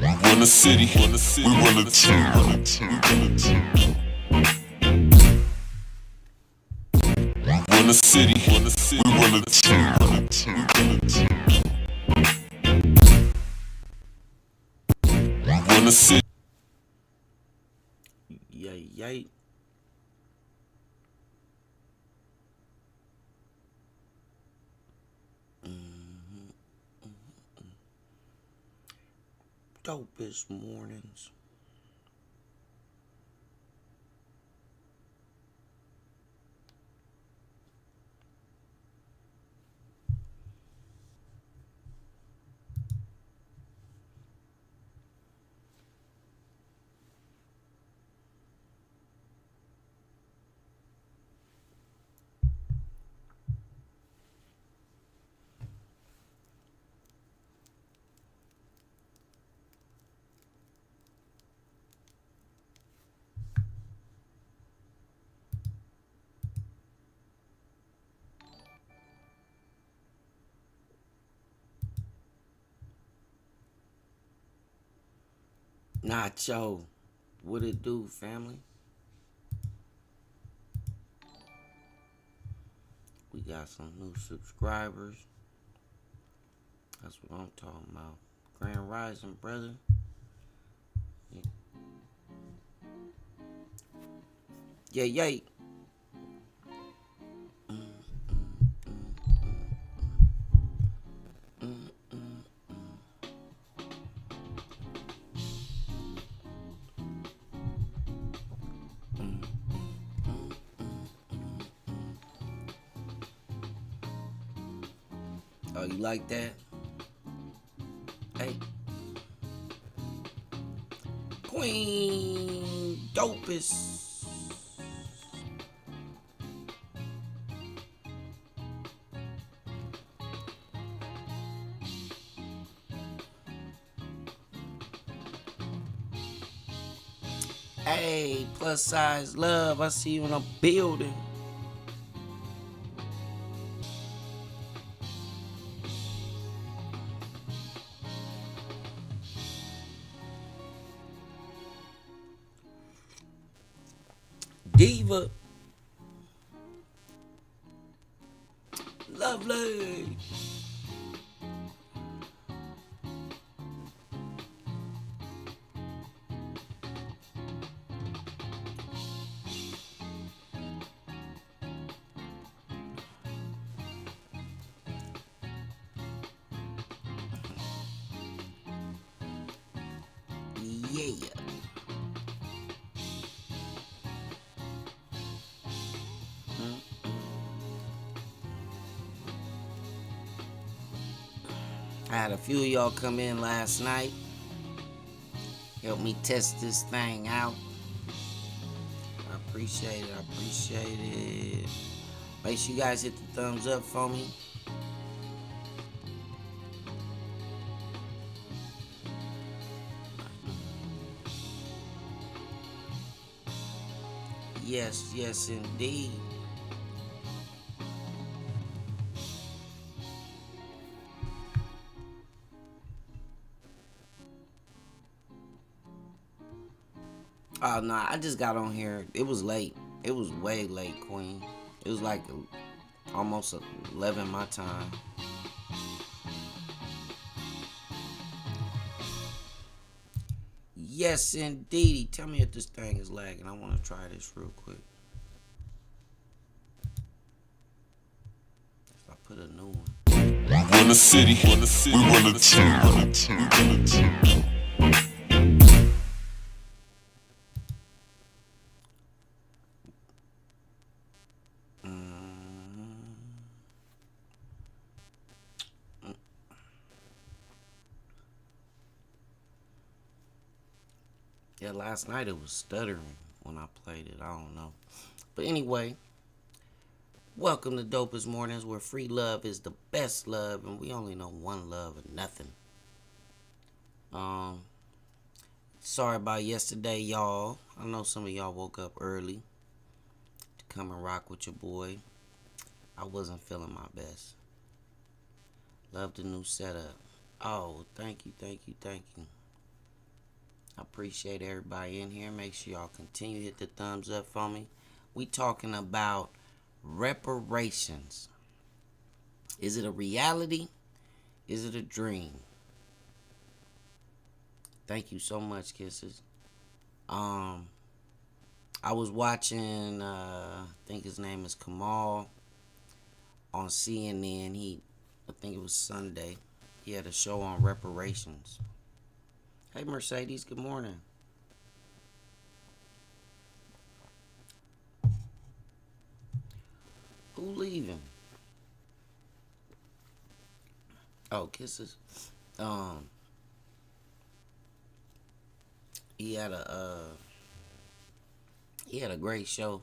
Run the city, we run the Run the city, we run the Run the city. Yay, yay. Dopest mornings. Nacho, what it do, family? We got some new subscribers. That's what I'm talking about. Grand Rising, brother. Yay, yay. Oh, you like that? Hey. Queen Dopest. Hey, plus size love. I see you in a building. Diva. Lovely. Yeah. I had a few of y'all come in last night. Help me test this thing out. I appreciate it. I appreciate it. Make sure you guys hit the thumbs up for me. Yes, yes, indeed. Oh, no, I just got on here. It was late. It was way late, Queen. It was like almost 11 my time. Yes, indeed. Tell me if this thing is lagging. I want to try this real quick. If I put a new one. Run the city, we run the Yeah, last night it was stuttering when I played it. I don't know. But anyway, welcome to Dopest Mornings, where free love is the best love, and we only know one love and nothing. Sorry about yesterday, y'all. I know some of y'all woke up early to come and rock with your boy. I wasn't feeling my best. Love the new setup. Oh, thank you, thank you, thank you. I appreciate everybody in here. Make sure y'all continue to hit the thumbs up for me. We talking about reparations. Is it a reality? Is it a dream? Thank you so much, Kisses. I was watching, I think his name is Kamal on CNN. I think it was Sunday. He had a show on reparations. Hey, Mercedes, good morning. Who leaving? Oh, Kisses. He had a great show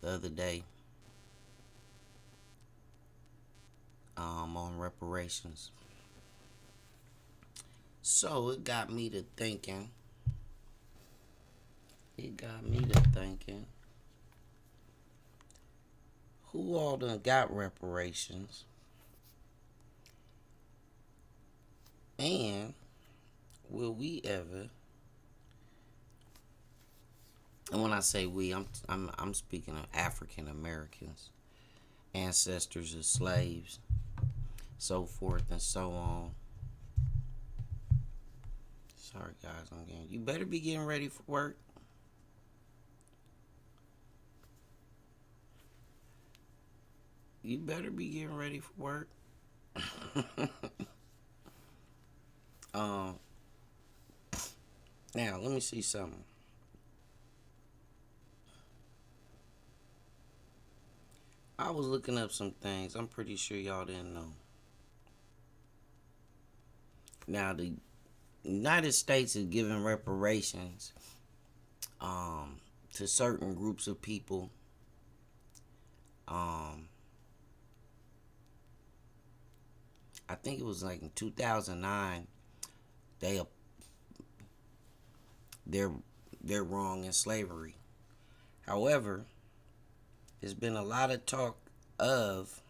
the other day on reparations. So it got me to thinking. Who all done got reparations? And will we ever? And when I say we, I'm speaking of African Americans, ancestors of slaves, so forth and so on. Sorry guys, you better be getting ready for work. You better be getting ready for work. Now let me see something. I was looking up some things I'm pretty sure y'all didn't know. Now the United States is giving reparations to certain groups of people. I think it was like in 2009. They're wrong in slavery. However, there's been a lot of talk of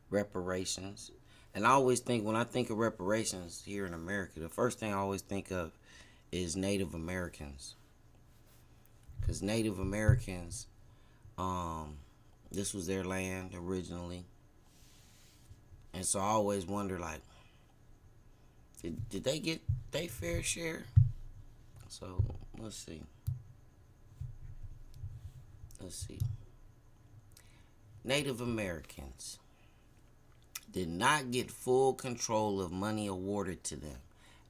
reparations. And I always think, when I think of reparations here in America, the first thing I always think of is Native Americans. Because Native Americans, this was their land originally. And so I always wonder, like, did they get their fair share? So, let's see. Native Americans did not get full control of money awarded to them.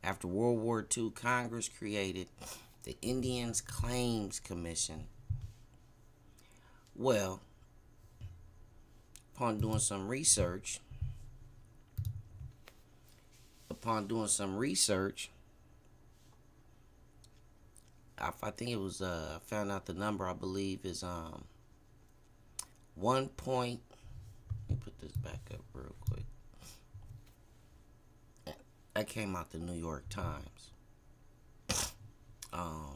After World War II, Congress created the Indians Claims Commission. Well, upon doing some research, I think it was, I found out the number, I believe, is 1 point. Let me put this back up real quick. That came out the New York Times. I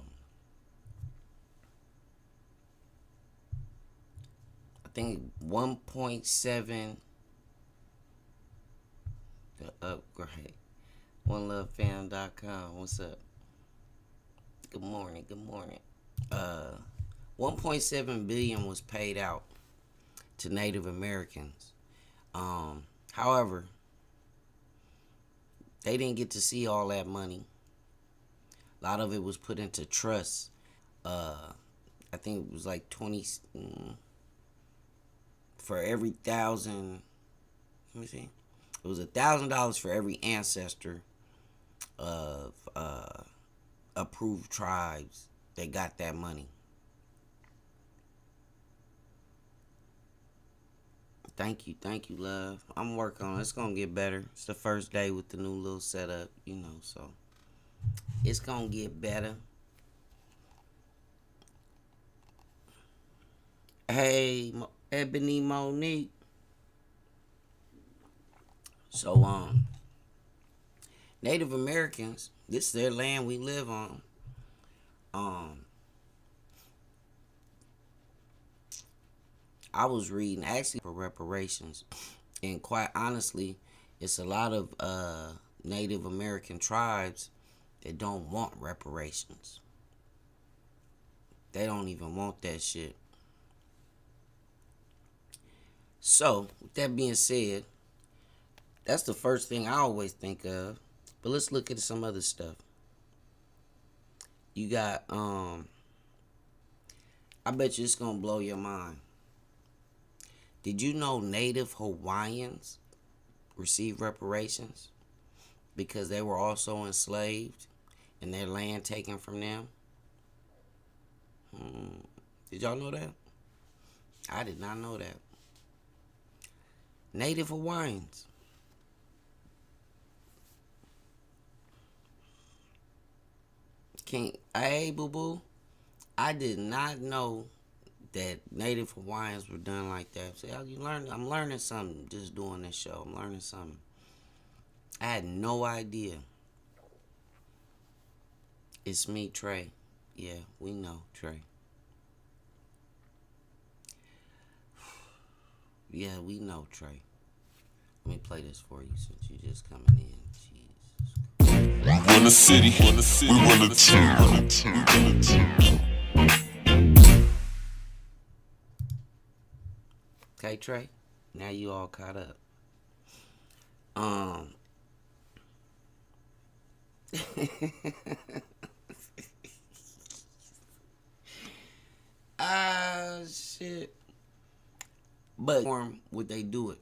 think 1.7. The upgrade. OneLoveFam.com. What's up? Good morning. 1.7 billion was paid out to Native Americans. However, they didn't get to see all that money. A lot of it was put into trusts. I think it was like 20 for every 1,000. Let me see. It was $1,000 for every ancestor of approved tribes that got that money. Thank you, love. I'm working on it. It's gonna get better. It's the first day with the new little setup, so it's gonna get better. Hey, Ebony Monique. So, Native Americans, this is their land we live on. I was reading actually for reparations, and quite honestly, it's a lot of Native American tribes that don't want reparations. They don't even want that shit. So, with that being said, that's the first thing I always think of. But let's look at some other stuff. You got, I bet you it's gonna blow your mind. Did you know Native Hawaiians receive reparations because they were also enslaved and their land taken from them? Did y'all know that? I did not know that. Native Hawaiians. Hey, boo boo. I did not know that Native Hawaiians were done like that. See, I'm learning something just doing this show. I'm learning something. I had no idea. It's me, Trey. Yeah, we know, Trey. Yeah, we know, Trey. Let me play this for you since you just coming in. Jesus. We run the city, we run the town. Okay, Trey. Now you all caught up. Shit. But would they do it?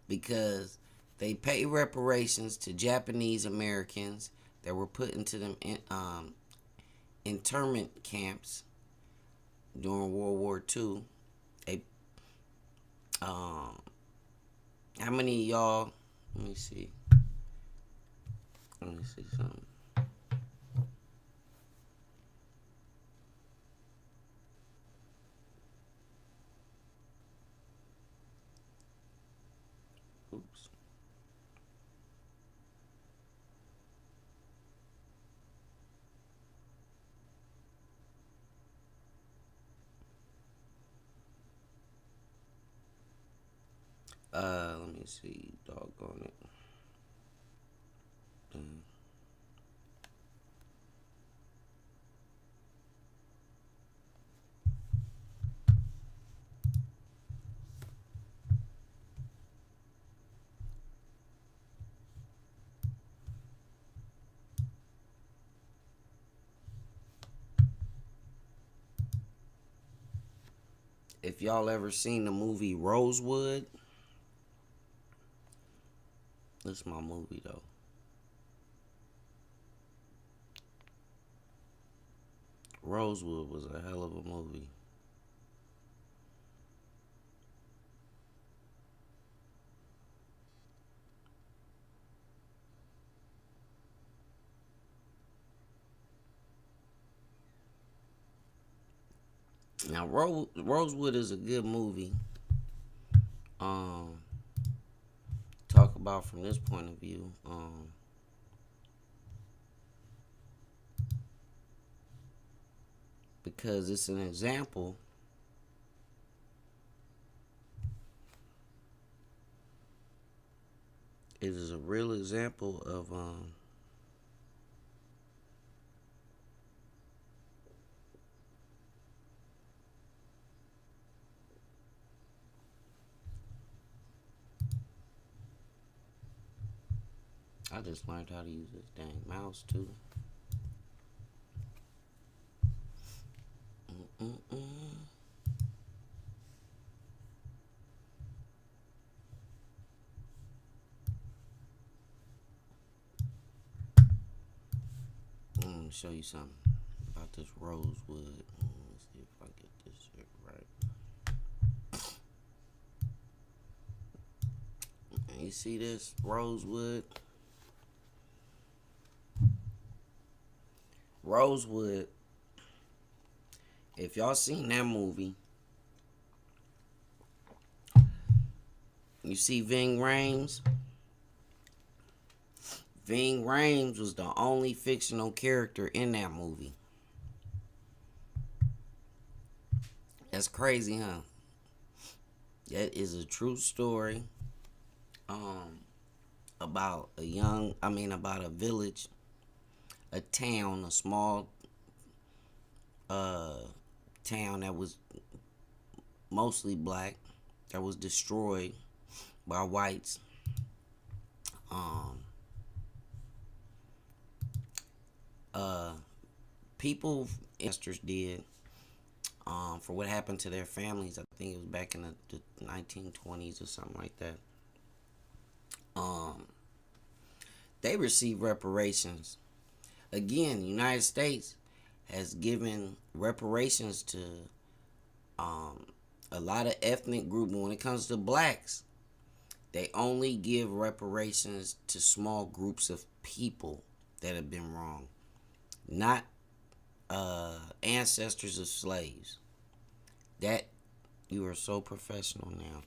Because they pay reparations to Japanese Americans that were put into them internment camps during World War II. How many of y'all? Let me see something. Oops. Let me see. Doggone it. If y'all ever seen the movie Rosewood, this is my movie though. Rosewood was a hell of a movie. Now, Rosewood is a good movie. Talk about from this point of view. Because it's an example. It is a real example of I just learned how to use this dang mouse too. Let me show you something about this Rosewood. Let's see if I get this shit right. You see this Rosewood? Rosewood. If y'all seen that movie, you see Ving Rhames. Ving Rhames was the only fictional character in that movie. That's crazy, huh? That is a true story. About a village a town, a small town that was mostly black, that was destroyed by whites. People, ancestors did, for what happened to their families. I think it was back in the 1920s or something like that. They received reparations. Again, the United States has given reparations to a lot of ethnic groups. When it comes to blacks, they only give reparations to small groups of people that have been wronged, not ancestors of slaves. That, you are so professional now.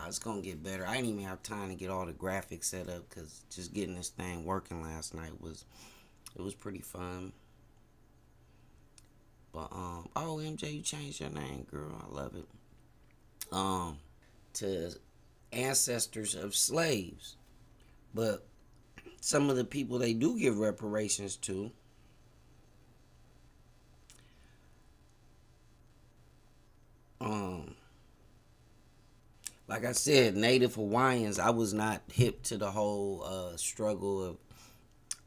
It's gonna get better. I didn't even have time to get all the graphics set up because just getting this thing working last night was pretty fun. But oh, MJ, you changed your name, girl. I love it. To ancestors of slaves, but some of the people they do give reparations to, like I said, Native Hawaiians. I was not hip to the whole struggle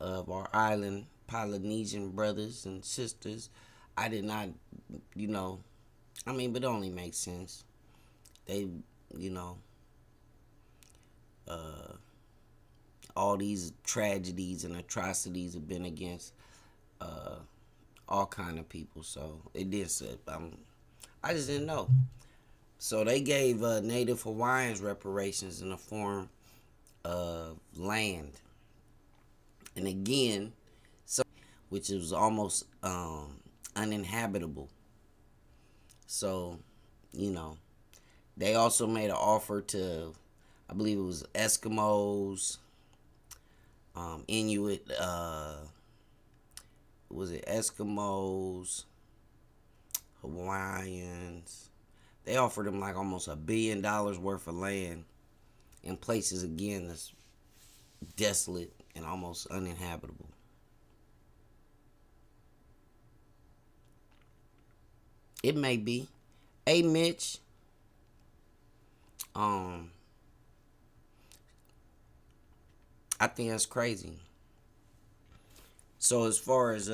of our island Polynesian brothers and sisters. I did not, I mean, but it only makes sense. They, you know, all these tragedies and atrocities have been against all kind of people. So it did say, I just didn't know. So they gave Native Hawaiians reparations in the form of land, and again, so which was almost uninhabitable. So, they also made an offer to, I believe it was Eskimos, Inuit, was it Eskimos, Hawaiians. They offered them like almost $1 billion worth of land in places, again, that's desolate and almost uninhabitable. It may be. Hey, Mitch. I think that's crazy. So as far as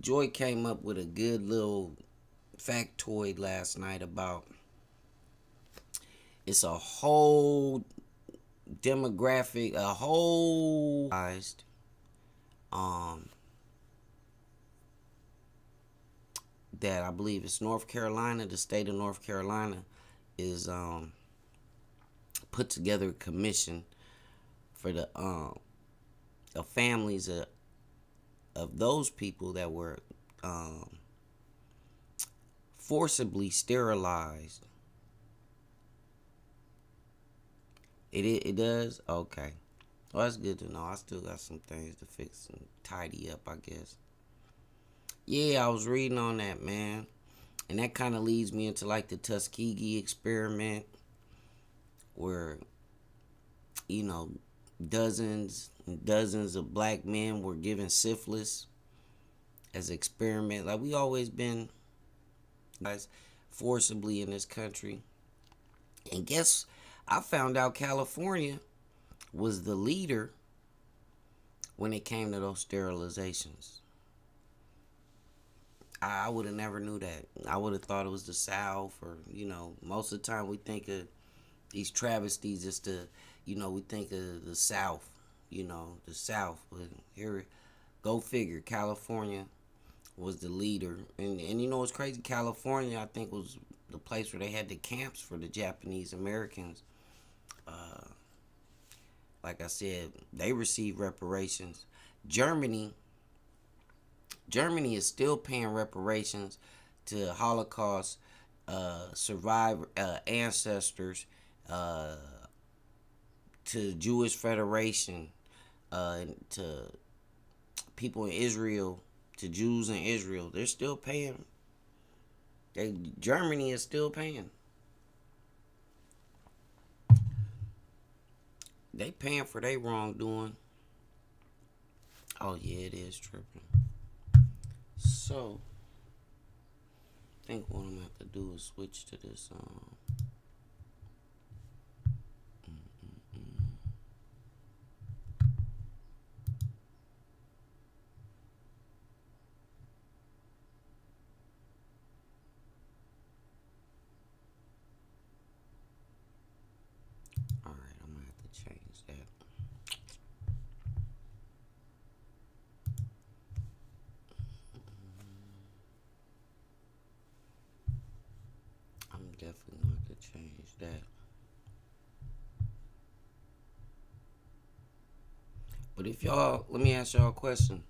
Joy came up with a good little factoid last night about it's a whole demographic, a whole that I believe it's North Carolina, the state of North Carolina is put together a commission for the families of those people that were forcibly sterilized. It does? Okay. Well, that's good to know. I still got some things to fix and tidy up, I guess. Yeah, I was reading on that, man. And that kind of leads me into like the Tuskegee experiment where, dozens and dozens of black men were given syphilis as an experiment. Like we always been guys forcibly in this country. And guess I found out California was the leader when it came to those sterilizations. I would have never knew that. I would have thought it was the South, or most of the time we think of these travesties as we think of the South, the South. But here, go figure, California was the leader, and it's crazy. California, I think, was the place where they had the camps for the Japanese Americans. Like I said, they received reparations. Germany is still paying reparations to Holocaust survivor ancestors, to Jewish Federation, to people in Israel, to Jews in Israel. They're still paying. Germany is still paying. They paying for their wrongdoing. Oh yeah, it is tripping. So I think what I'm gonna have to do is switch to this. All right, I'm gonna have to change that. I'm definitely gonna have to change that. But if y'all, let me ask y'all a question.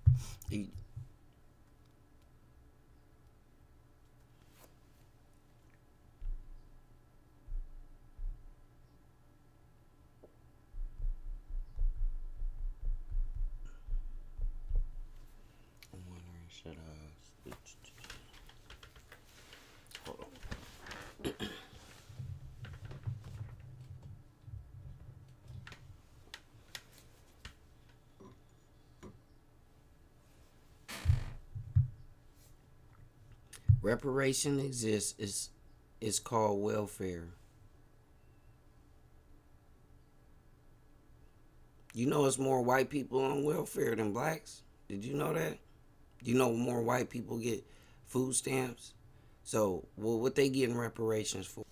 I'm wondering, should I switch to... Hold on. Reparation exists. It's called welfare. You know it's more white people on welfare than blacks? Did you know that? You know more white people get food stamps? So, well, what they getting reparations for?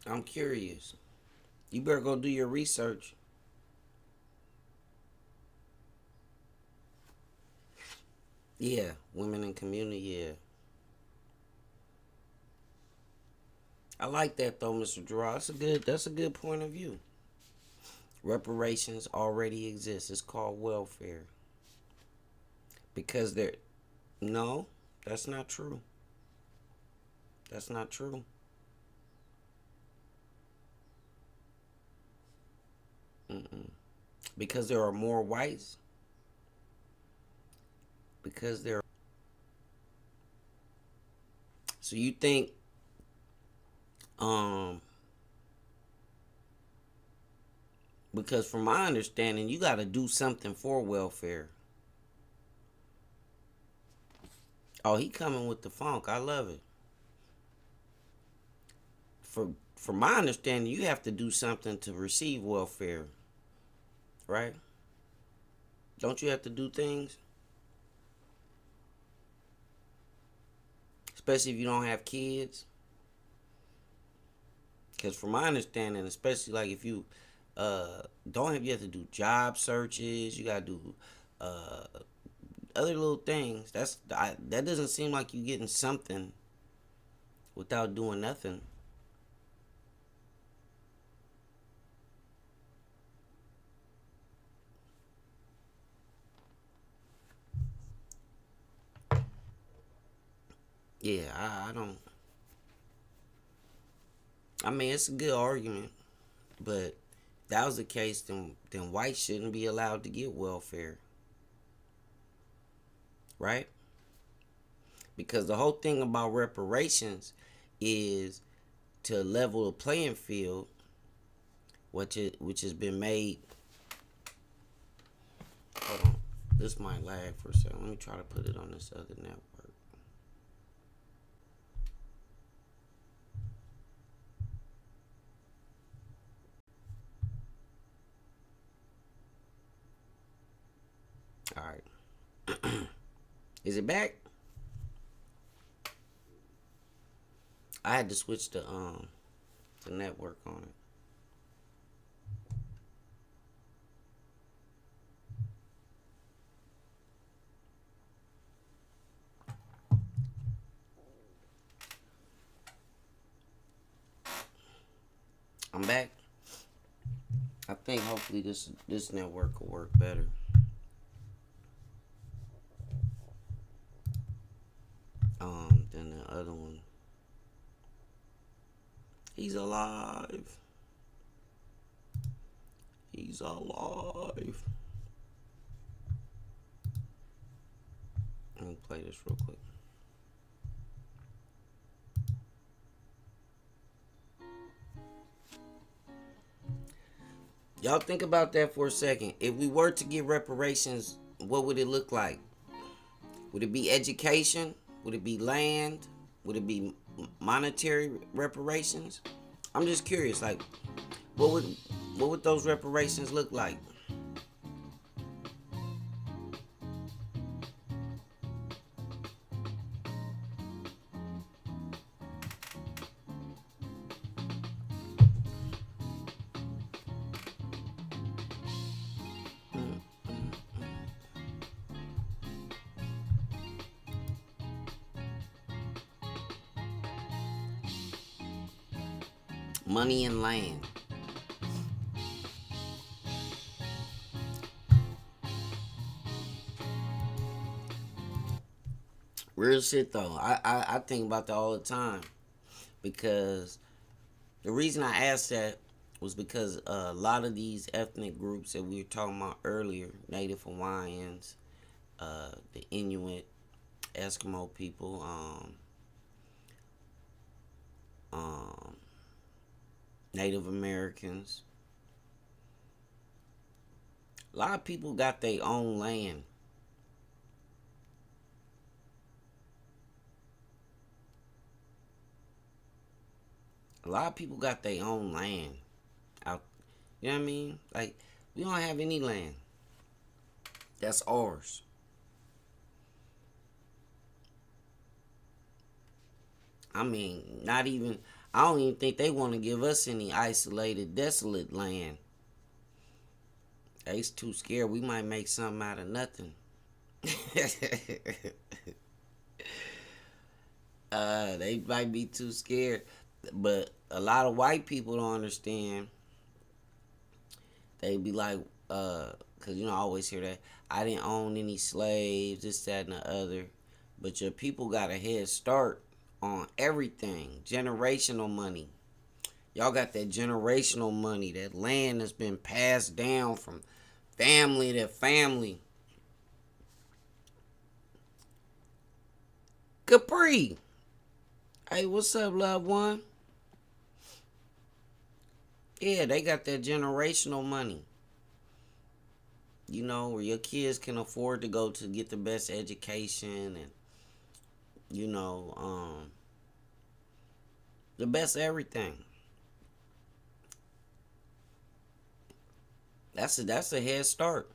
I'm curious. You better go do your research. Yeah, women in community, yeah. I like that though, Mr. Gerard. That's a good point of view. Reparations already exist. It's called welfare. Because they're no, that's not true. That's not true. Mm-mm. Because there are more whites. Because there. So you think, um, because from my understanding, you got to do something for welfare. Oh, he coming with the funk. I love it. From my understanding, you have to do something to receive welfare, right? Don't you have to do things? Especially if you don't have kids. Because from my understanding, especially like if you don't have, you have to do job searches. You gotta do other little things. That doesn't seem like you getting something without doing nothing. Yeah, I don't. I mean, it's a good argument, but if that was the case, then whites shouldn't be allowed to get welfare, right? Because the whole thing about reparations is to level the playing field, which has been made. Hold on, this might lag for a second. Let me try to put it on this other network. All right, is it back? I had to switch the network on it. I'm back. I think hopefully this network will work better. Than the other one. He's alive. He's alive. Let me play this real quick. Y'all think about that for a second. If we were to get reparations, what would it look like? Would it be education? Would it be land? Would it be monetary reparations? I'm just curious. Like, what would those reparations look like? Money and land. Real shit though. I think about that all the time because the reason I asked that was because a lot of these ethnic groups that we were talking about earlier, Native Hawaiians, the Inuit, Eskimo people, Native Americans. A lot of people got their own land. A lot of people got their own land out. You know what I mean? Like, we don't have any land. That's ours. I mean, not even, I don't even think they want to give us any isolated, desolate land. They's too scared we might make something out of nothing. They might be too scared. But a lot of white people don't understand. They be like, cause I always hear that I didn't own any slaves, this, that, and the other. But your people got a head start on everything. Generational money. Y'all got that generational money, that land that's been passed down from family to family. Capri. Hey, what's up, loved one? Yeah, they got that generational money. Where your kids can afford to go to get the best education and, the best everything. That's a head start.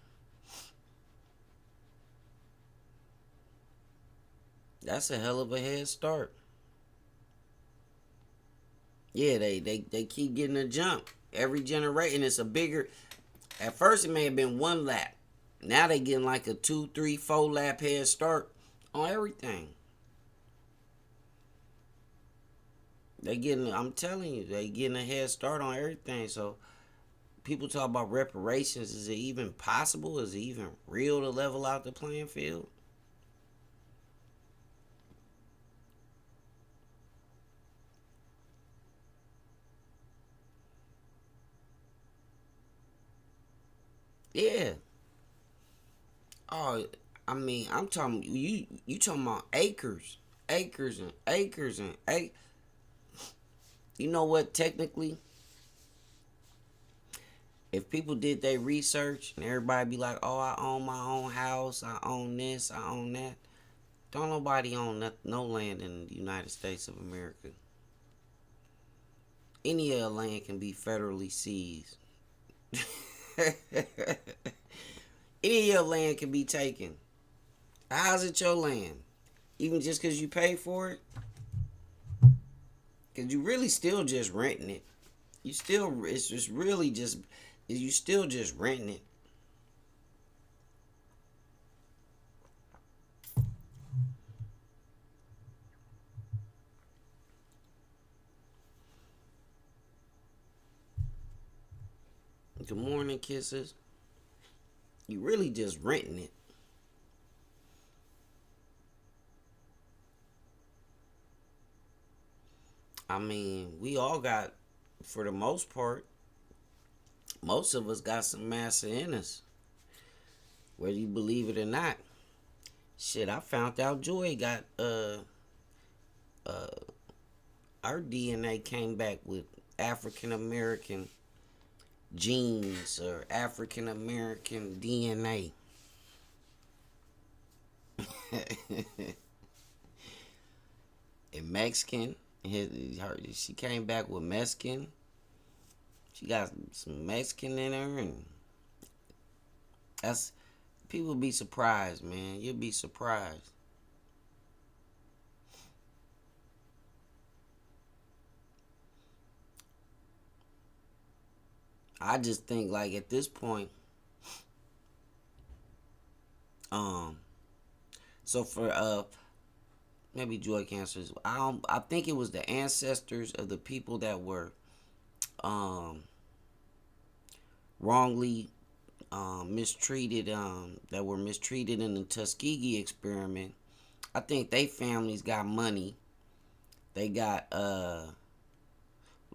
That's a hell of a head start. Yeah, they keep getting a jump. Every generation, it's a bigger. At first, it may have been one lap. Now they getting like a 2, 3, 4 lap head start on everything. I'm telling you, they getting a head start on everything. So people talk about reparations. Is it even possible? Is it even real to level out the playing field? Yeah. Oh, I mean, I'm talking you. You talking about acres, acres and acres and acres. You know what? Technically, if people did their research and everybody be like, "Oh, I own my own house. I own this. I own that." Don't nobody own no land in the United States of America. Any of the land can be federally seized. Any of your land can be taken. How's it your land? Even just because you pay for it? Because you really still just renting it. It's just really just, you still just renting it. Good morning, kisses. You really just renting it. I mean, we all got, for the most part, most of us got some massa in us. Whether you believe it or not. Shit, I found out Joy got our DNA came back with African American genes or African American DNA. And Mexican. She came back with Mexican. She got some Mexican in her, and that's people be surprised, man. You'll be surprised. I just think like at this point, so for maybe Joy Cancers, I think it was the ancestors of the people that were wrongly mistreated, that were mistreated in the Tuskegee experiment. I think they families got money. They got was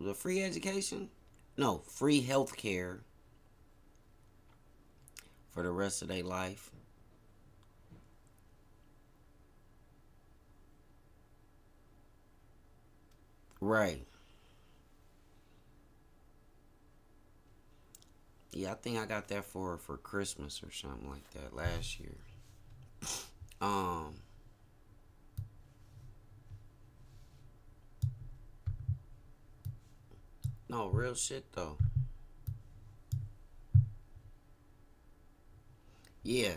it free education? No, free health care for the rest of their life. Right. Yeah, I think I got that for Christmas or something like that last year. Um, no, real shit though. Yeah.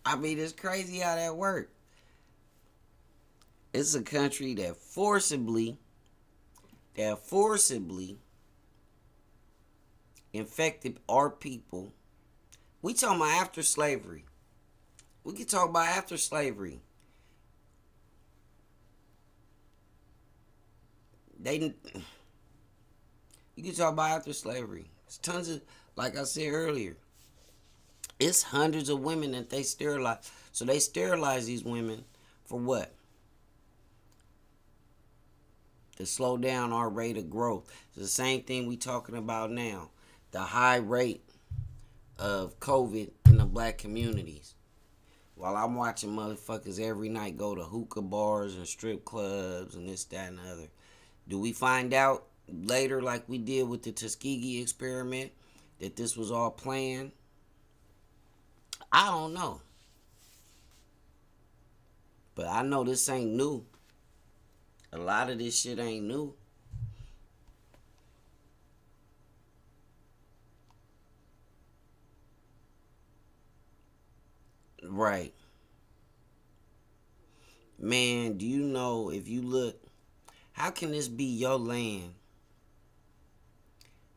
I mean, it's crazy how that worked. It's a country that forcibly infected our people. We talking about after slavery. We can talk about after slavery. They, you can talk about after slavery. It's tons of, like I said earlier, it's hundreds of women that they sterilize. So they sterilize these women for what? To slow down our rate of growth. It's the same thing we talking about now. The high rate of COVID in the black communities. While I'm watching motherfuckers every night go to hookah bars and strip clubs and this, that, and the other. Do we find out later, like we did with the Tuskegee experiment, that this was all planned? I don't know. But I know this ain't new. A lot of this shit ain't new. Right. Man, do you know if you look, how can this be your land?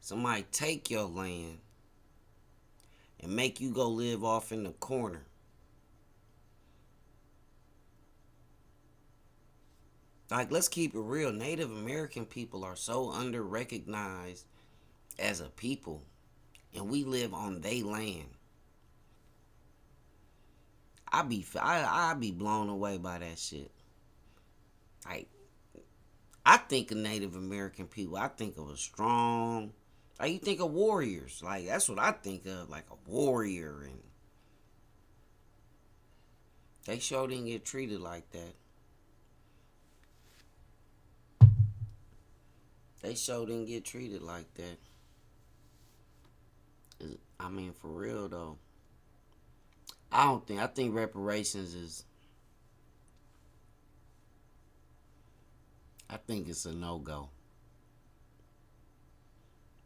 Somebody take your land and make you go live off in the corner. Like, let's keep it real. Native American people are so under recognized as a people, and we live on their land. I be blown away by that shit. Like, I think of Native American people, I think of a strong, like you think of warriors. Like that's what I think of, like a warrior, and they sure didn't get treated like that. They sure didn't get treated like that. I mean, for real though. I think reparations is, I think it's a no-go.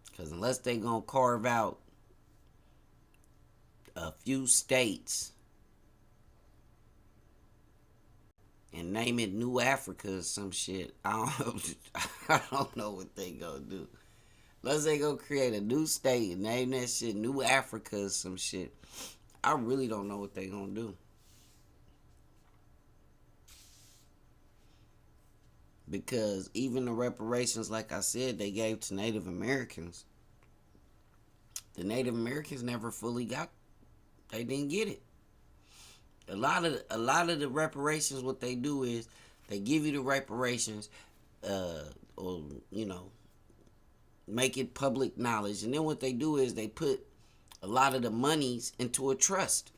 Because unless they gonna carve out a few states and name it New Africa or some shit, I don't know what they gonna do. Unless they gonna create a new state and name that shit New Africa or some shit, I really don't know what they gonna do. Because even the reparations, like I said, they gave to Native Americans, the Native Americans never fully got. They didn't get it. A lot of the reparations, what they do is they give you the reparations, or make it public knowledge, and then what they do is they put a lot of the monies into a trust.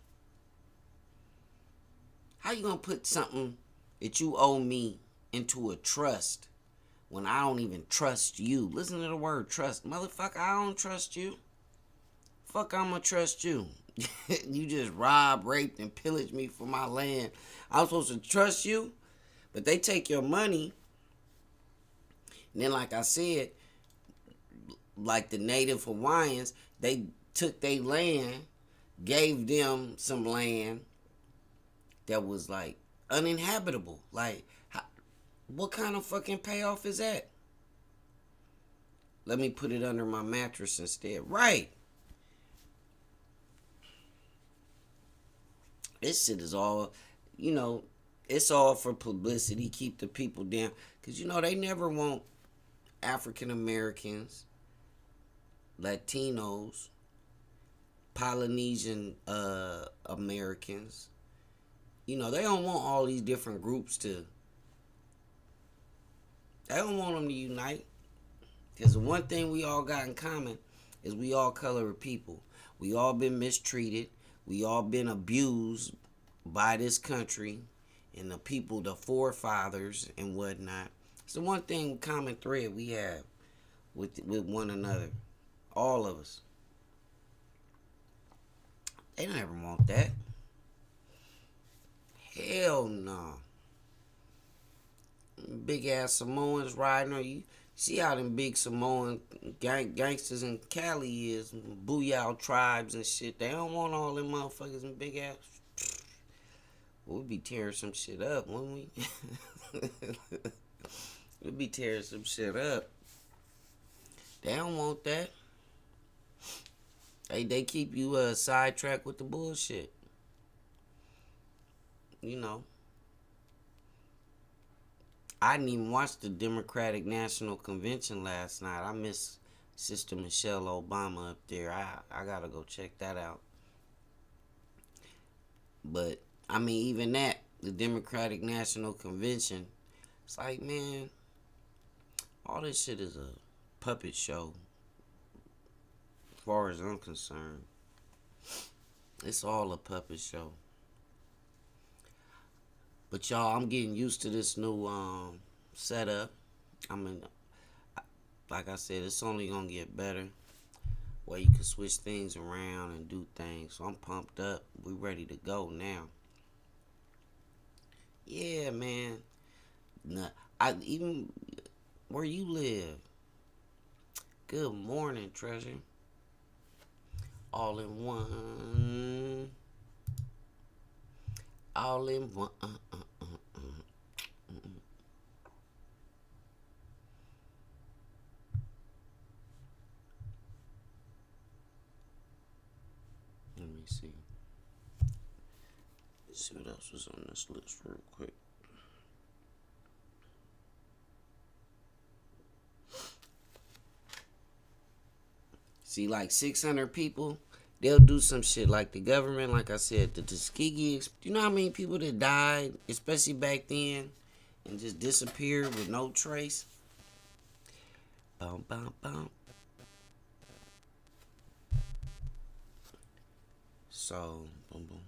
How you gonna put something that you owe me into a trust when I don't even trust you. Listen to the word trust. Motherfucker, I don't trust you. Fuck, I'ma trust you. You just robbed, raped, and pillaged me for my land. I'm supposed to trust you, but they take your money. And then, like I said, like the native Hawaiians, they took their land, gave them some land that was like uninhabitable. Like, what kind of fucking payoff is that? Let me put it under my mattress instead. Right. This shit is all, it's all for publicity, keep the people down. Because, they never want African Americans, Latinos, Polynesian Americans. They don't want all these different groups to, they don't want them to unite. Because the one thing we all got in common is we all colored people. We all been mistreated. We all been abused by this country and the people, the forefathers and whatnot. It's the one thing common thread we have with one another. All of us. They don't ever want that. Hell no. Big ass Samoans riding on you. See how them big Samoan gangsters in Cali is, booyah tribes and shit. They don't want all them motherfuckers in big ass. We'd be tearing some shit up, wouldn't we? We'd be tearing some shit up. They don't want that. They keep you sidetracked with the bullshit. I didn't even watch the Democratic National Convention last night. I miss Sister Michelle Obama up there. I gotta go check that out. But, even that, the Democratic National Convention, it's like, man, all this shit is a puppet show. As far as I'm concerned. It's all a puppet show. But y'all, I'm getting used to this new setup. Like I said, it's only gonna get better. Where you can switch things around and do things. So I'm pumped up. We ready to go now. Yeah, man. Even where you live. Good morning, treasure. All in one. All in one. Let me see. Let's see what else was on this list real quick. See, like 600 people, they'll do some shit like the government, like I said, the Tuskegee. You know how many people that died, especially back then, and just disappeared with no trace? Bum, bum, bum. So, boom, boom.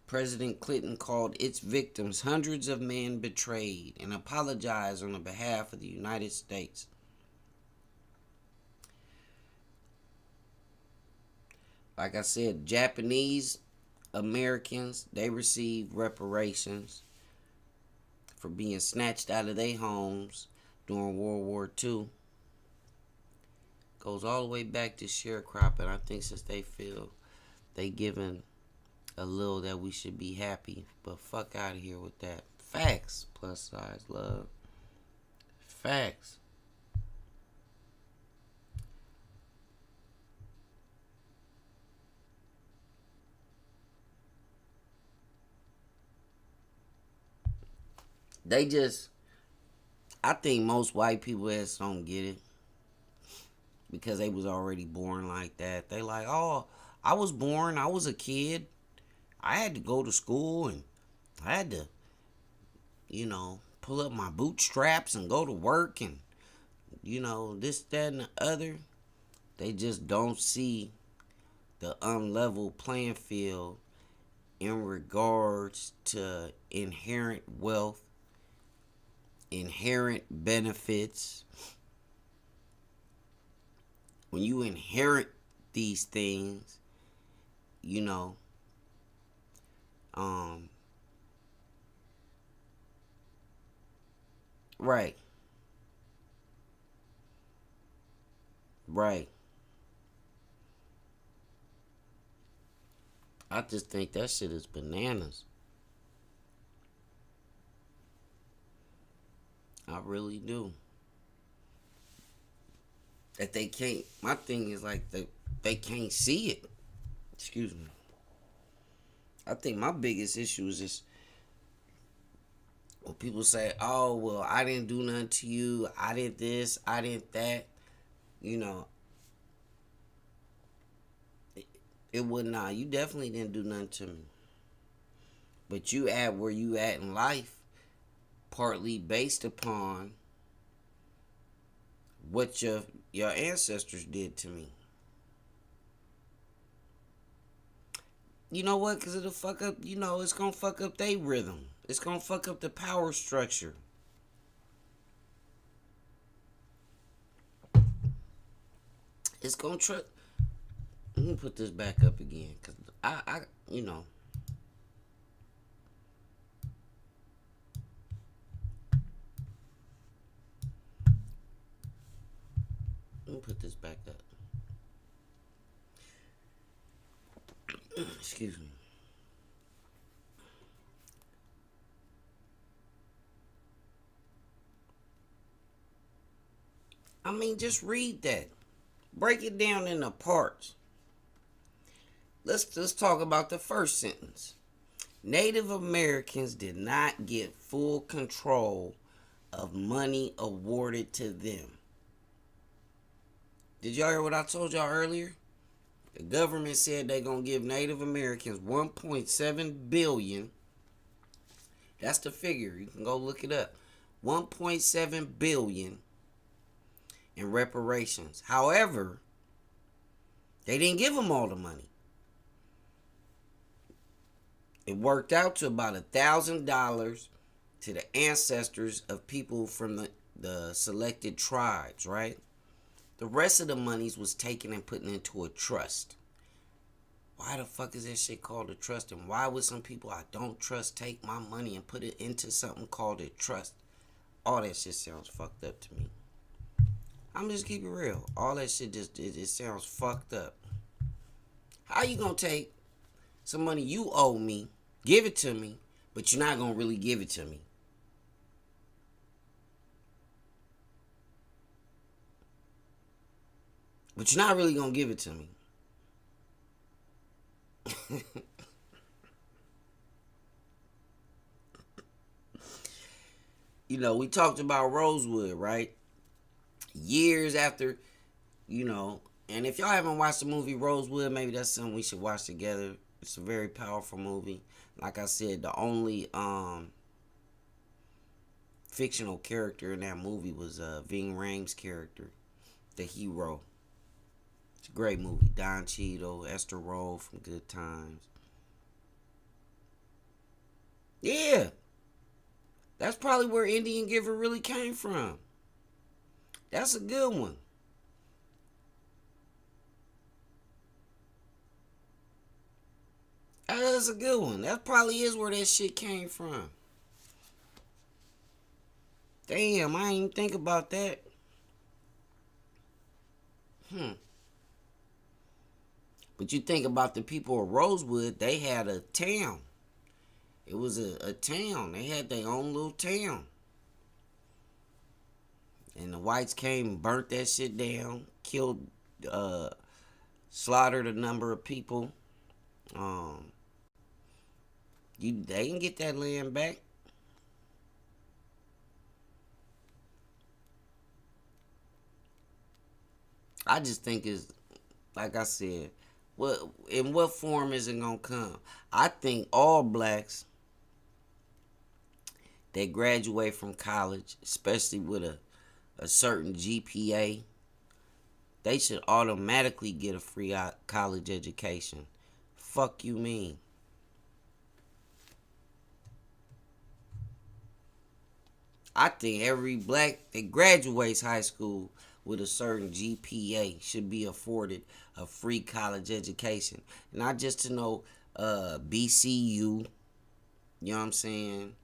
President Clinton called its victims hundreds of men betrayed and apologized on the behalf of the United States. Like I said, Japanese Americans, they received reparations for being snatched out of their homes during World War II. Goes all the way back to sharecropping. I think since they feel they given a little that we should be happy. But fuck out of here with that. Facts. Plus size love. Facts. I think most white people just don't get it. Because they was already born like that. They like, oh, I was born, I was a kid. I had to go to school and I had to, pull up my bootstraps and go to work and, this, that, and the other. They just don't see the unlevel playing field in regards to inherent wealth inherent benefits, when you inherit these things, you know, right, right. I just think that shit is bananas. I really do. That they can't. My thing is like they can't see it. Excuse me. I think my biggest issue is just when people say, "Oh, well, I didn't do nothing to you. I did this. I did that." You know, it would not. You definitely didn't do nothing to me. But you at where you at in life, partly based upon what your ancestors did to me. You know what? Because it'll fuck up, it's going to fuck up their rhythm. It's going to fuck up the power structure. It's going to let me put this back up again. Because I. Let me put this back up. Excuse me. I mean, just read that. Break it down into parts. Let's talk about the first sentence. Native Americans did not get full control of money awarded to them. Did y'all hear what I told y'all earlier? The government said they're going to give Native Americans $1.7 billion. That's the figure. You can go look it up. $1.7 billion in reparations. However, they didn't give them all the money. It worked out to about $1,000 to the ancestors of people from the selected tribes, right? The rest of the monies was taken and put into a trust. Why the fuck is that shit called a trust? And why would some people I don't trust take my money and put it into something called a trust? All that shit sounds fucked up to me. I'm just keep it real. All that shit it sounds fucked up. How you gonna take some money you owe me, give it to me, but you're not gonna really give it to me? But you're not really gonna give it to me. We talked about Rosewood, right? Years after, and if y'all haven't watched the movie Rosewood, maybe that's something we should watch together. It's a very powerful movie. Like I said, the only fictional character in that movie was Ving Rhames' character, the hero. It's a great movie. Don Cheadle, Esther Roll from Good Times. Yeah. That's probably where Indian Giver really came from. That's a good one. That's a good one. That probably is where that shit came from. Damn, I didn't even think about that. But you think about the people of Rosewood, they had a town. It was a town. They had their own little town. And the whites came and burnt that shit down, killed, slaughtered a number of people. They didn't get that land back. I just think it's, like I said, in what form is it gonna come? I think all blacks that graduate from college, especially with a certain GPA, they should automatically get a free college education. Fuck you mean? I think every black that graduates high school with a certain GPA should be afforded a free college education. Not just to know BCU, you know what I'm saying?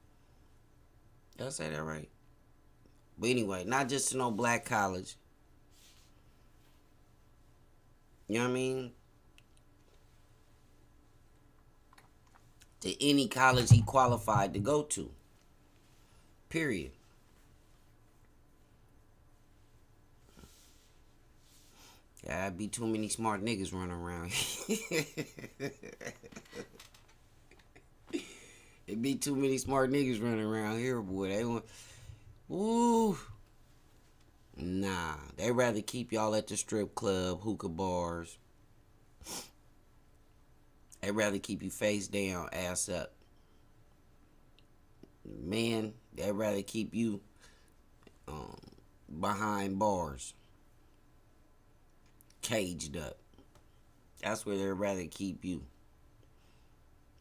Did I say that right? But anyway, not just to know black college. You know what I mean? To any college he qualified to go to. Period. Yeah, I'd be too many smart niggas running around. It'd be too many smart niggas running around here, boy. They want, woo. Nah, they rather keep y'all at the strip club, hookah bars. They rather keep you face down, ass up. Man, they rather keep you behind bars, caged up. That's where they'd rather keep you.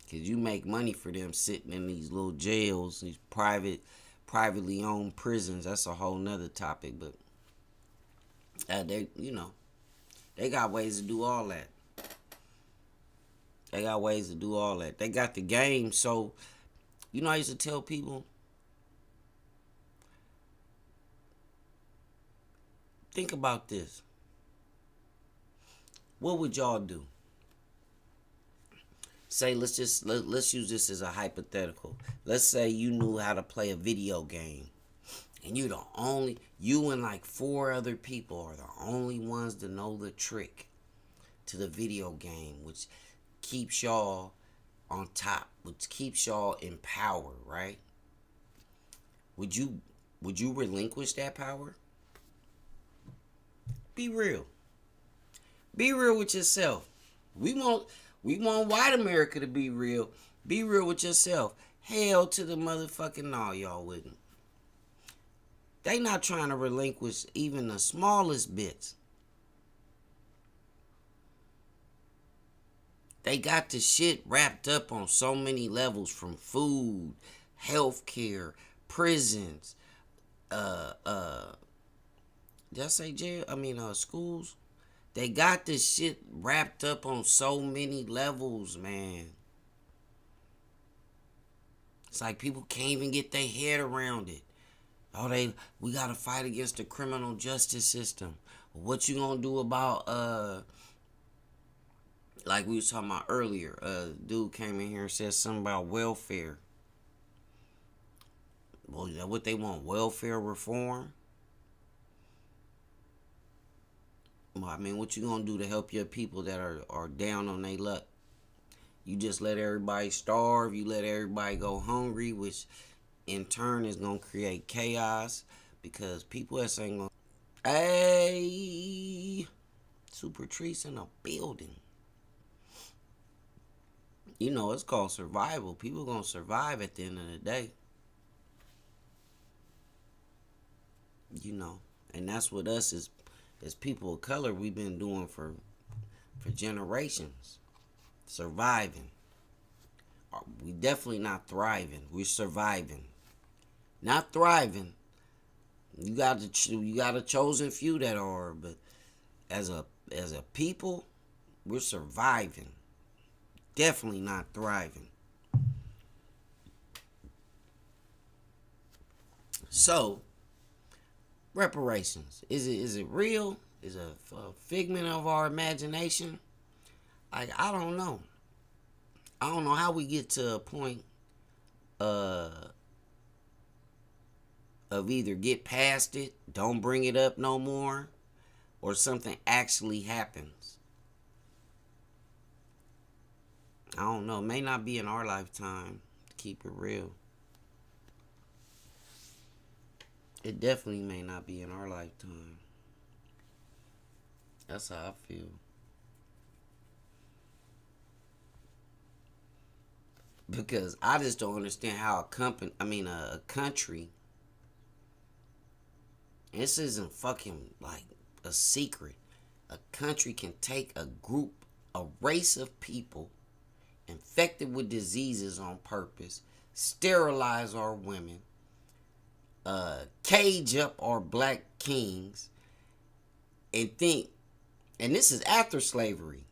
Because you make money for them sitting in these little jails, these privately owned prisons. That's a whole nother topic. But they, they got ways to do all that. They got ways to do all that. They got the game. So, I used to tell people, think about this. What would y'all do? Say, let's use this as a hypothetical. Let's say you knew how to play a video game, and you and like 4 other people are the only ones to know the trick to the video game, which keeps y'all on top, which keeps y'all in power, right? Would you relinquish that power? Be real. Be real with yourself. We want white America to be real. Be real with yourself. Hell to the motherfucking no, y'all wouldn't. They not trying to relinquish even the smallest bits. They got the shit wrapped up on so many levels, from food, healthcare, prisons, did I say jail? Schools. They got this shit wrapped up on so many levels, man. It's like people can't even get their head around it. We gotta fight against the criminal justice system. What you gonna do about like we was talking about earlier, dude came in here and said something about welfare. Well, is that what they want? Welfare reform? Well, what you gonna do to help your people that are down on their luck? You just let everybody starve. You let everybody go hungry, which in turn is gonna create chaos because people that ain't gonna. Hey, Super Trees in a building. It's called survival. People gonna survive at the end of the day. And that's what us as people of color we've been doing for generations. Surviving. We definitely not thriving. We're surviving. Not thriving. You got a chosen few that are, but as a people, we're surviving. Definitely not thriving. So, reparations. Is it real? Is it a figment of our imagination? I don't know. I don't know how we get to a point of either get past it, don't bring it up no more, or something actually happens. I don't know. It may not be in our lifetime, to keep it real. It definitely may not be in our lifetime. That's how I feel. Because I just don't understand how a country, this isn't fucking like a secret. A country can take a race of people infected with diseases on purpose, sterilize our women, cage up our black kings and think, and this is after slavery.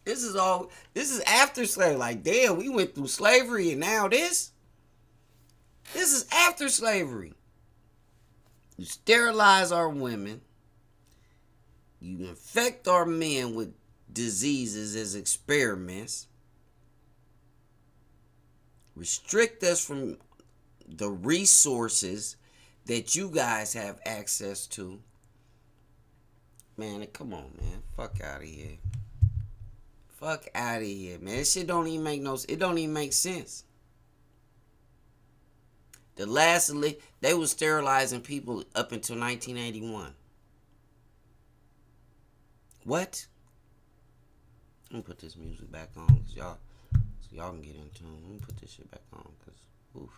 This is after slavery. Like, damn, we went through slavery and now this is after slavery. You sterilize our women. You infect our men with diseases as experiments. Restrict us from the resources that you guys have access to. Man, come on, man. Fuck out of here. Fuck out of here, man. This shit don't even make it don't even make sense. The last they was sterilizing people up until 1981. What? Let me put this music back on, so y'all can get in tune. Let me put this shit back on, cause oof.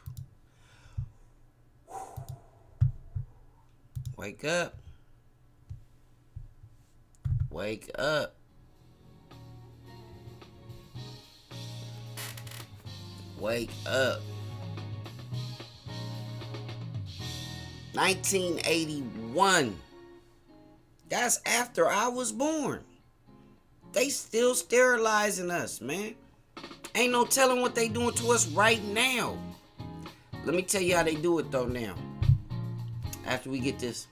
Wake up. Wake up. Wake up. 1981. That's after I was born. They still sterilizing us, man. Ain't no telling what they doing to us right now. Let me tell you how they do it though now. After we get this.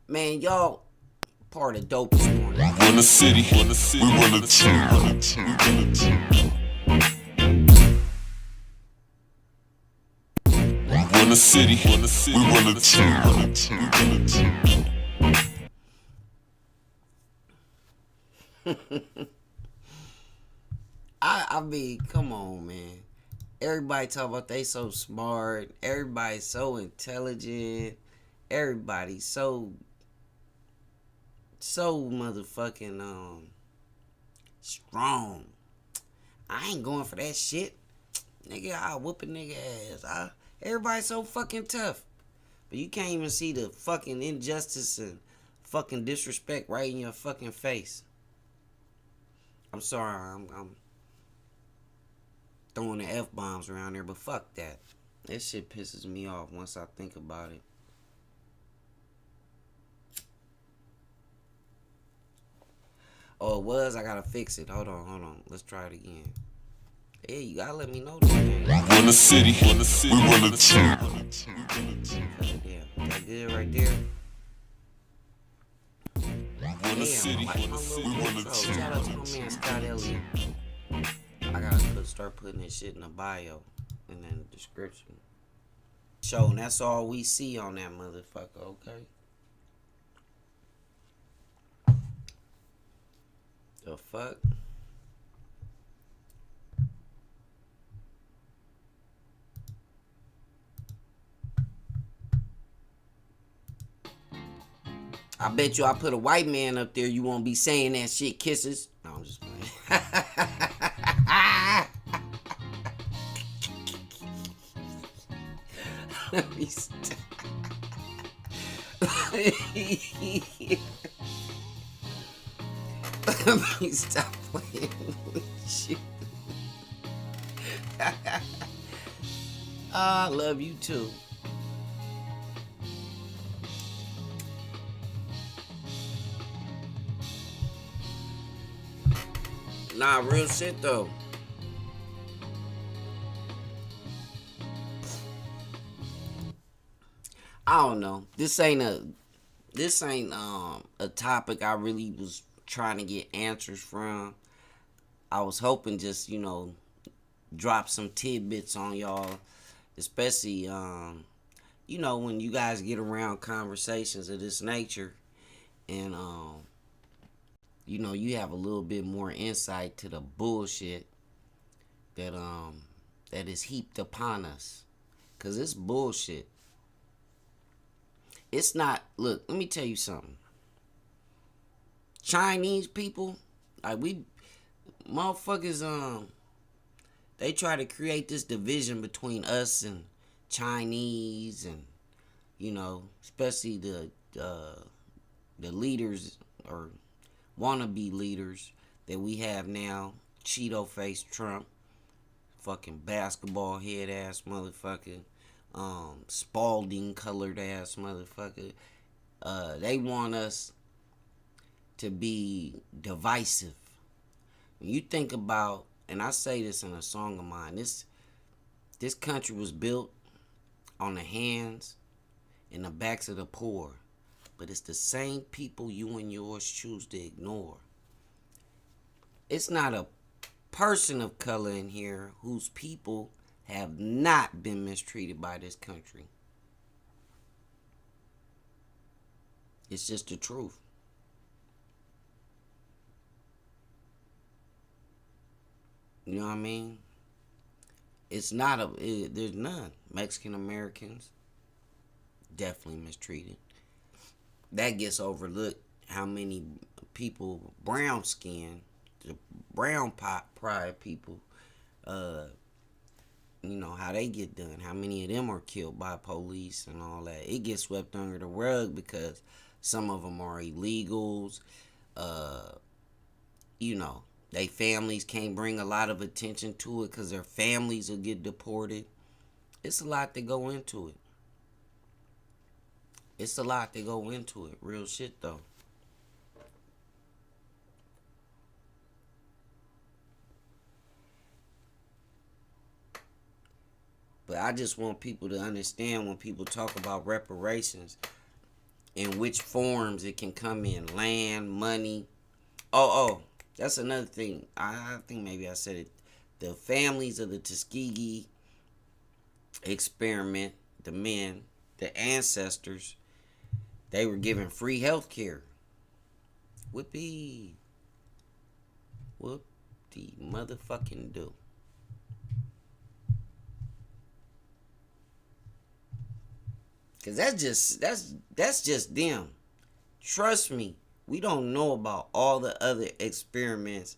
Man, y'all part of Dopest morning. We run the city, we run the town. We run the city, we run the town. I mean, come on, man. Everybody talk about they so smart. Everybody so intelligent. Everybody so motherfucking strong. I ain't going for that shit. Nigga, I'll whoop a nigga ass. Everybody's so fucking tough. But you can't even see the fucking injustice and fucking disrespect right in your fucking face. I'm sorry, I'm throwing the F-bombs around there, but fuck that. That shit pisses me off once I think about it. Oh, it was? I gotta fix it. Hold on. Let's try it again. Hey, you gotta let me know this thing. We run the city, we run the town. Damn, that good right there? We run the city, we run the town. Shout out to my man Scott Elliott. I gotta start putting this shit in the bio and in the description. Show, and that's all we see on that motherfucker, okay? The fuck? I bet you I put a white man up there, you won't be saying that shit, kisses. No, I'm just playing. Let me stop. Let me stop playing with you. I love you too. Nah, real shit though. I don't know. This ain't a topic I really was trying to get answers from. I was hoping just, drop some tidbits on y'all, especially when you guys get around conversations of this nature and you have a little bit more insight to the bullshit that is heaped upon us. 'Cause it's bullshit. It's not, look, let me tell you something. Chinese people, like motherfuckers, they try to create this division between us and Chinese and, especially the leaders or wannabe leaders that we have now. Cheeto face Trump, fucking basketball head ass motherfucker, Spalding colored ass motherfucker. They want us to be divisive. When you think about, and I say this in a song of mine, this country was built on the hands and the backs of the poor, but it's the same people you and yours choose to ignore. It's not a person of color in here whose people have not been mistreated by this country. It's just the truth. You know what I mean? There's none. Mexican Americans, definitely mistreated. That gets overlooked. How many people, brown skin, the brown pride people, how they get done. How many of them are killed by police and all that. It gets swept under the rug because some of them are illegals. They families can't bring a lot of attention to it because their families will get deported. It's a lot to go into it. Real shit, though. But I just want people to understand when people talk about reparations, in which forms it can come in. Land, money. Oh, that's another thing. I think maybe I said it. The families of the Tuskegee experiment, the men, the ancestors, they were given free health care. Whoopee. Whoop the motherfucking do. Cause that's just them. Trust me, we don't know about all the other experiments.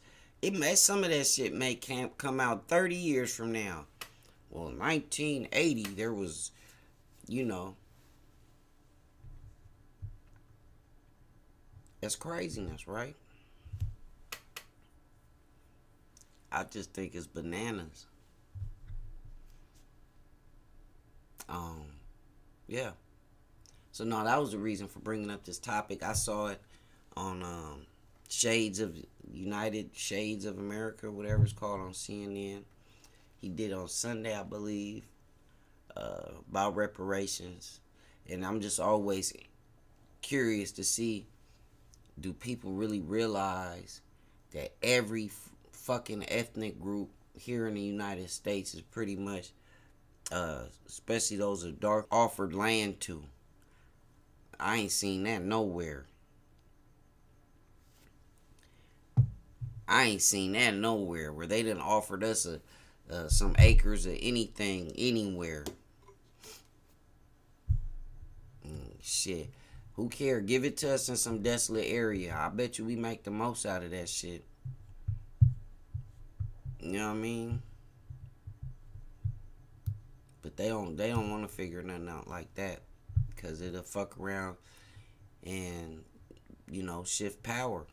Some of that shit may come out 30 years from now. Well, in 1980 there was, that's craziness, right? I just think it's bananas. Yeah. So no, that was the reason for bringing up this topic. I saw it on United Shades of America, whatever it's called, on CNN. He did on Sunday, I believe, about reparations. And I'm just always curious to see, do people really realize that every fucking ethnic group here in the United States is pretty much, especially those of dark, offered land to? I ain't seen that nowhere. Where they done offered us some acres of anything anywhere. Shit, who care? Give it to us in some desolate area. I bet you we make the most out of that shit. You know what I mean? But they don't want to figure nothing out like that, because it'll fuck around and, shift power.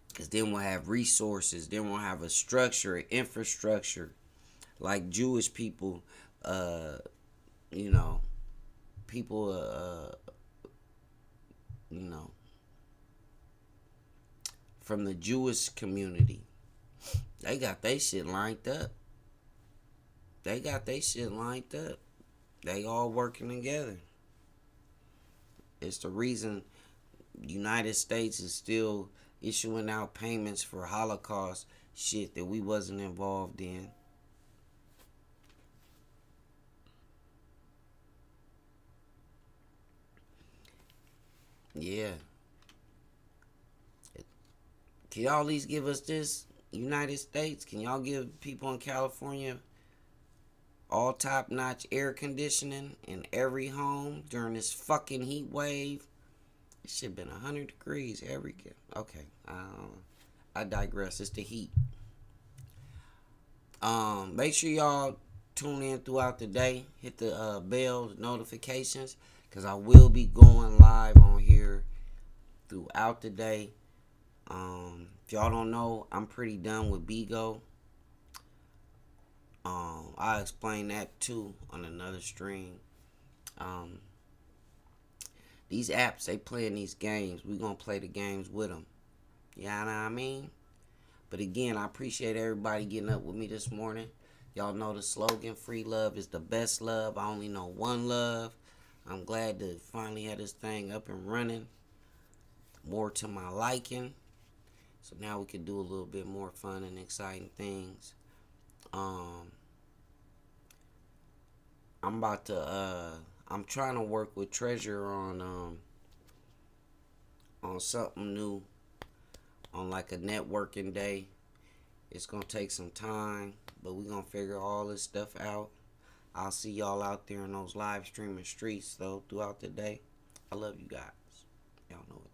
Because then we'll have resources. Then we'll have a structure, an infrastructure. Like Jewish people, from the Jewish community. They got their shit lined up. They all working together. It's the reason the United States is still issuing out payments for Holocaust shit that we wasn't involved in. Yeah. Can y'all at least give us this, United States? Can y'all give people in California all top-notch air conditioning in every home during this fucking heat wave? It should have been 100 degrees every... Okay, I digress. It's the heat. Make sure y'all tune in throughout the day. Hit the bell notifications, because I will be going live on here throughout the day. If y'all don't know, I'm pretty done with Bigo. I'll explain that too on another stream. Um, these apps, they playing these games. We gonna play the games with them. You know what I mean? But again, I appreciate everybody getting up with me this morning. Y'all know the slogan, free love is the best love. I only know one love. I'm glad to finally have this thing up and running. More to my liking. So now we can do a little bit more fun and exciting things. I'm trying to work with Treasure on something new, on like a networking day. It's gonna take some time, but we're gonna figure all this stuff out. I'll see y'all out there in those live streaming streets though throughout the day. I love you guys. Y'all know it.